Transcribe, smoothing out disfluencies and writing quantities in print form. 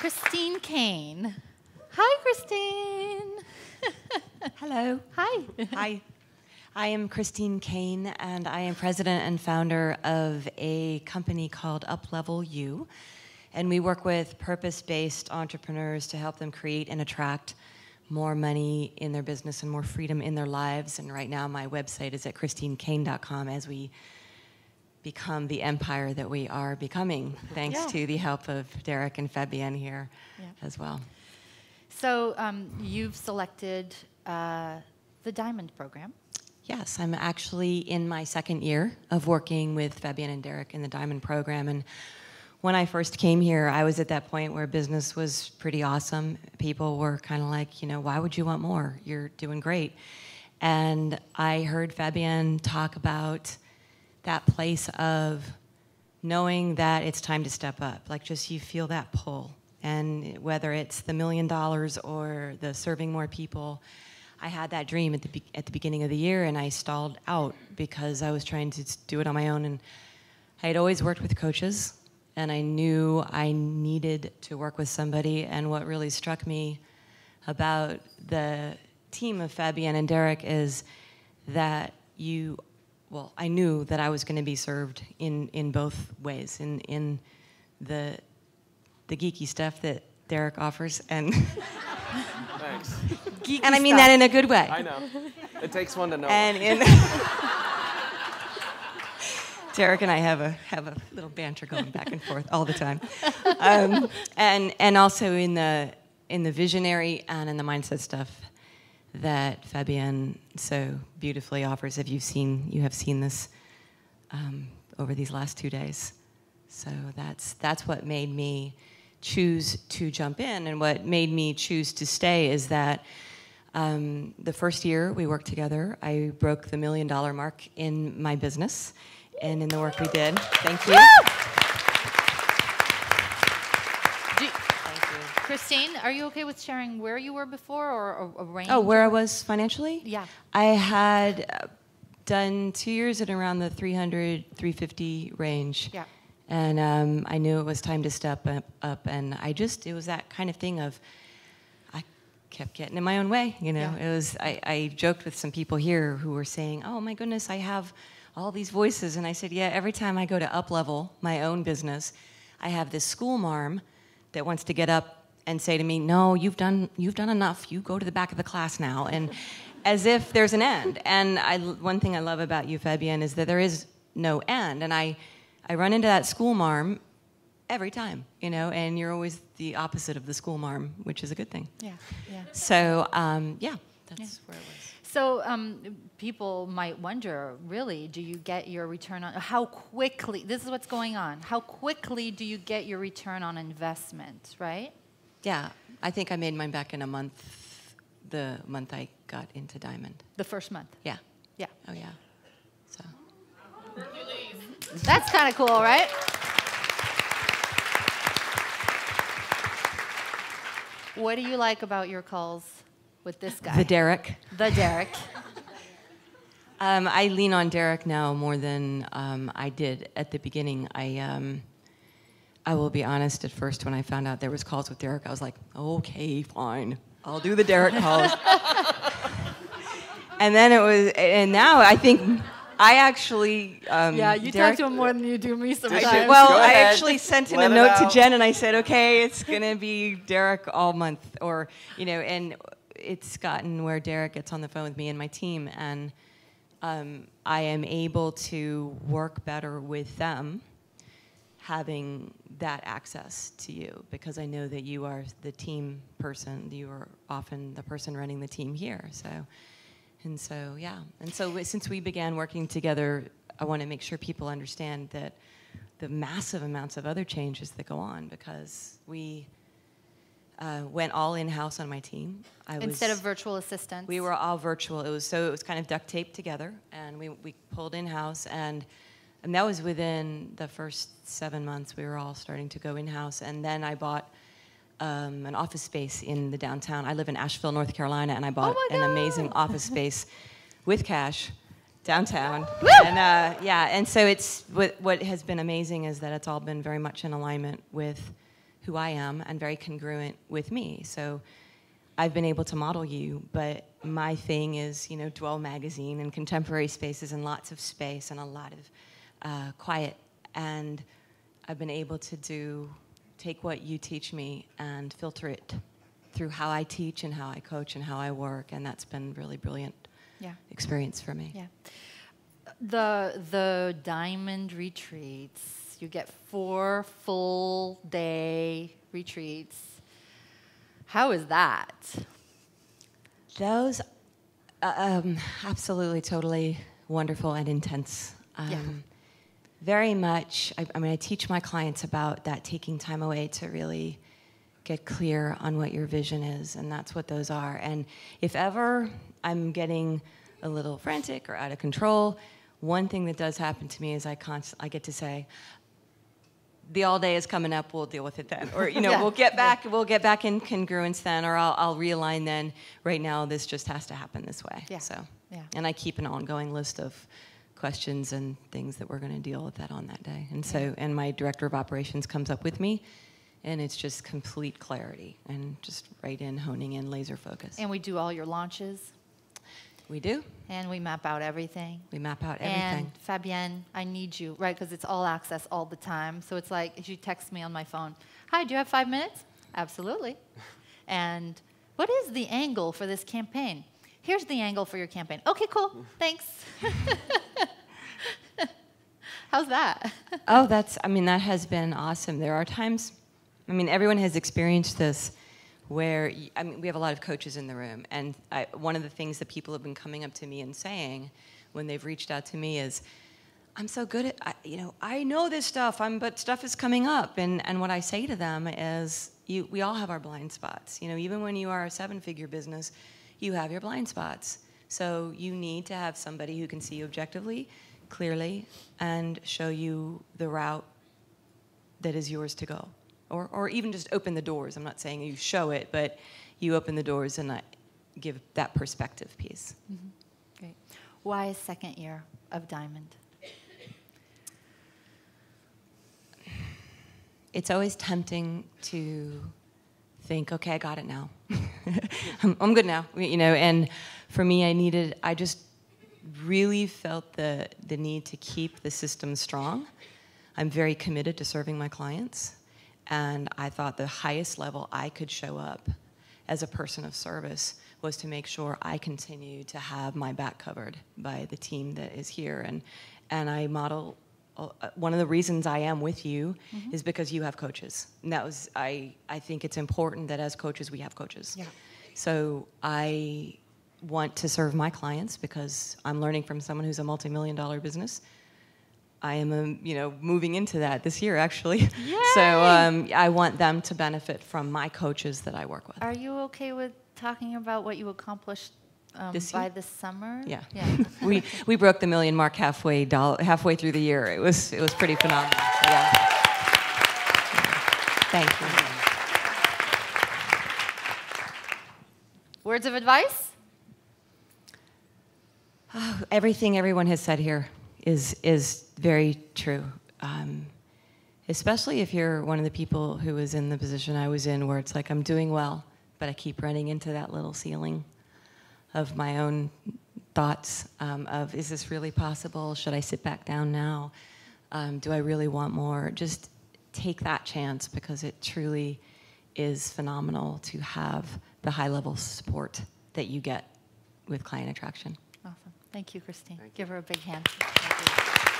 Christine Kane. Hi, Christine. Hello. Hi. Hi. I am Christine Kane, and I am president and founder of a company called Uplevel U. And we work with purpose-based entrepreneurs to help them create and attract more money in their business and more freedom in their lives. And right now my website is at christinekane.com as we become the empire that we are becoming, thanks to the help of Derek and Fabienne here as well. So you've selected the Diamond program. Yes, I'm actually in my second year of working with Fabienne and Derek in the Diamond program. And when I first came here, I was at that point where business was pretty awesome. People were kind of like, you know, why would you want more? You're doing great. And I heard Fabienne talk about that place of knowing that it's time to step up. Like, just you feel that pull. And whether it's the $1 million or the serving more people, I had that dream at the beginning of the year, and I stalled out because I was trying to do it on my own. And I had always worked with coaches, and I knew I needed to work with somebody. And what really struck me about the team of Fabienne and Derek is that I knew that I was going to be served in both ways, in the geeky stuff that Derek offers, and Thanks. and I mean that in a good way. I know. It takes one to know. And Derek and I have a little banter going back and forth all the time, and also in the visionary and in the mindset stuff that Fabienne so beautifully offers. You have seen this over these last 2 days. So that's what made me choose to jump in, and what made me choose to stay is that the first year we worked together, I broke the $1 million mark in my business and in the work we did. Thank you. Christine, are you okay with sharing where you were before, or a range? Oh, where I was financially? Yeah. I had done 2 years at around the 300, 350 range. Yeah. And I knew it was time to step up, and it was that kind of thing of, I kept getting in my own way, you know. Yeah. It was, I joked with some people here who were saying, oh my goodness, I have all these voices. And I said, yeah, every time I go to Uplevel, my own business, I have this school marm that wants to get up and say to me, no, you've done enough. You go to the back of the class now. And as if there's an end. And one thing I love about you, Fabienne, is that there is no end. And I run into that school marm every time, you know, and you're always the opposite of the school marm, which is a good thing. Yeah, yeah. So, that's where it was. So people might wonder, really, do you get your return on, how quickly, this is what's going on, how quickly do you get your return on investment, right? Yeah, I think I made mine back in a month, the month I got into Diamond. The first month? Yeah. Yeah. Oh, yeah. So. That's kind of cool, right? What do you like about your calls with this guy? The Derek. The Derek. I lean on Derek now more than I did at the beginning. I will be honest, at first when I found out there was calls with Derek, I was like, okay, fine. I'll do the Derek calls. And then and now I think I actually... yeah, you Derek, talk to him more than you do me sometimes. I actually sent him a note to Jen, and I said, okay, it's going to be Derek all month. Or, you know, and it's gotten where Derek gets on the phone with me and my team, and I am able to work better with them having that access to you, because I know that you are the team person. You are often the person running the team here. So, yeah. And so since we began working together, I want to make sure people understand that the massive amounts of other changes that go on, because we went all in-house on my team. Instead of virtual assistants? We were all virtual. It was kind of duct taped together, and we pulled in-house, and that was within the first 7 months. We were all starting to go in-house, and then I bought an office space in the downtown. I live in Asheville, North Carolina, and I bought an amazing office space with cash downtown. Woo! And and so it's what has been amazing is that it's all been very much in alignment with who I am and very congruent with me. So I've been able to model you, but my thing is, you know, Dwell Magazine and contemporary spaces and lots of space and a lot of quiet. And I've been able to take what you teach me and filter it through how I teach and how I coach and how I work, and that's been really brilliant experience for me. Yeah. The Diamond retreats, you get 4 full day retreats. How is that? Those, absolutely, totally wonderful and intense. Very much, I mean, I teach my clients about that, taking time away to really get clear on what your vision is, and that's what those are. And if ever I'm getting a little frantic or out of control, one thing that does happen to me is I get to say, the all day is coming up, we'll deal with it then. Or, you know, we'll get back in congruence then, or I'll realign then. Right now, this just has to happen this way. And I keep an ongoing list of questions and things that we're going to deal with that on that day. And so, and my director of operations comes up with me, and it's just complete clarity and just right in, honing in, laser focus. And we do all your launches. We do. And we map out everything. We map out everything. And Fabienne, I need you, right? Because it's all access all the time. So it's like if you text me on my phone, hi, do you have 5 minutes? Absolutely. And what is the angle for this campaign? Here's the angle for your campaign. Okay, cool. Thanks. How's that? Oh, that has been awesome. There are times, everyone has experienced this where, we have a lot of coaches in the room, and one of the things that people have been coming up to me and saying when they've reached out to me is, I'm so good at, I know this stuff, but stuff is coming up, and what I say to them is, we all have our blind spots. Even when you are a 7-figure business, you have your blind spots. So you need to have somebody who can see you objectively, clearly, and show you the route that is yours to go. Or even just open the doors. I'm not saying you show it, but you open the doors and give that perspective piece. Mm-hmm. Great. Why a second year of Diamond? It's always tempting to think, okay, I got it now. I'm good now, and for me, I just really felt the need to keep the system strong. I'm very committed to serving my clients, and I thought the highest level I could show up as a person of service was to make sure I continue to have my back covered by the team that is here, and I model. One of the reasons I am with you is because you have coaches. And that was, I think it's important that as coaches, we have coaches. Yeah. So I want to serve my clients because I'm learning from someone who's a multi-million-dollar business. I am, moving into that this year, actually. Yay! So I want them to benefit from my coaches that I work with. Are you okay with talking about what you accomplished by this summer? Yeah. we broke the $1 million mark halfway through the year. It was pretty phenomenal. So, yeah. Thank you. Words of advice? Oh, everything everyone has said here is very true. Especially if you're one of the people who was in the position I was in, where it's like I'm doing well, but I keep running into that little ceiling of my own thoughts of, is this really possible? Should I sit back down now? Do I really want more? Just take that chance, because it truly is phenomenal to have the high-level support that you get with client attraction. Awesome. Thank you, Christine. Give her a big hand. Thank you.